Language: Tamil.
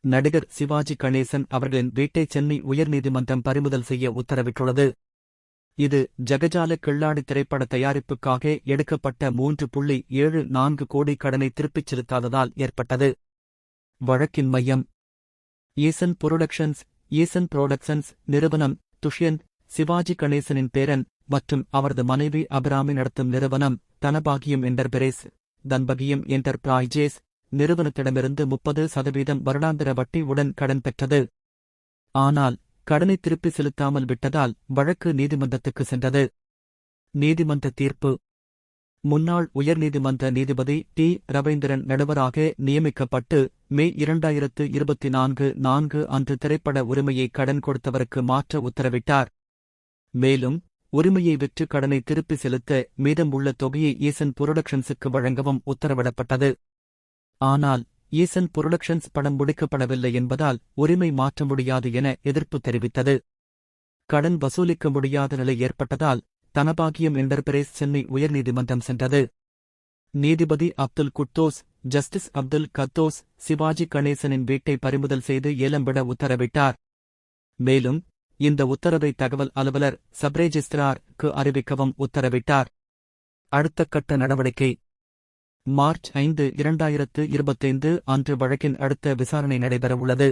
நடிகர் சிவாஜி கணேசன் அவர்களின் வீட்டை சென்னை உயர்நீதிமன்றம் பறிமுதல் செய்ய உத்தரவிட்டுள்ளது. இது ஜகஜால கில்லாடி திரைப்பட தயாரிப்புக்காக எடுக்கப்பட்ட 3.74 கோடி கடனை திருப்பிச் செலுத்தாததால் ஏற்பட்டது. வழக்கின் மையம் ஈசன் புரொடக்ஷன்ஸ் நிறுவனம் துஷ்யந்த், சிவாஜி கணேசனின் பேரன் மற்றும் அவரது மனைவி அபிராமி நடத்தும் நிறுவனம் தனபாகியம் தன்பகியம் என்டர்பிரைசஸ் நிறுவனத்திடமிருந்து 30% வருடாந்திர வட்டி உடன் கடன் பெற்றது. ஆனால் கடனை திருப்பி செலுத்தாமல் விட்டதால் வழக்கு நீதிமன்றத்துக்கு சென்றது. நீதிமன்ற தீர்ப்பு முன்னாள் உயர்நீதிமன்ற நீதிபதி டி. ரவீந்திரன் நடுவராக நியமிக்கப்பட்டு மே 2024 அன்று திரைப்பட உரிமையை கடன் கொடுத்தவருக்கு மாற்ற உத்தரவிட்டார். மேலும் உரிமையை விற்று கடனை திருப்பி செலுத்த மீதம் உள்ள தொகையை ஈசன் புரொடக்ஷன்ஸுக்கு வழங்கவும் உத்தரவிடப்பட்டது. ஆனால் ஈசன் புரொடக்ஷன்ஸ் படம் முடிக்கப்படவில்லை என்பதால் உரிமை மாற்ற முடியாது என எதிர்ப்பு தெரிவித்தது. கடன் வசூலிக்க முடியாத நிலை ஏற்பட்டதால் தனபாகியம் என்டர்பிரைஸ் சென்னை உயர்நீதிமன்றம் சென்றது. நீதிபதி அப்துல் குட்டோஸ், ஜஸ்டிஸ் அப்துல் கத்தோஸ் சிவாஜி கணேசனின் வீட்டை பறிமுதல் செய்து ஏலம் விட உத்தரவிட்டார். மேலும் இந்த உத்தரவை தகவல் அலுவலர் சப்ரெஜிஸ்ட்ராருக்கு அறிவிக்கவும் உத்தரவிட்டார். அடுத்த கட்ட நடவடிக்கை மார்ச் 5, 2025 அன்று வழக்கின் அடுத்த விசாரணை நடைபெறவுள்ளது.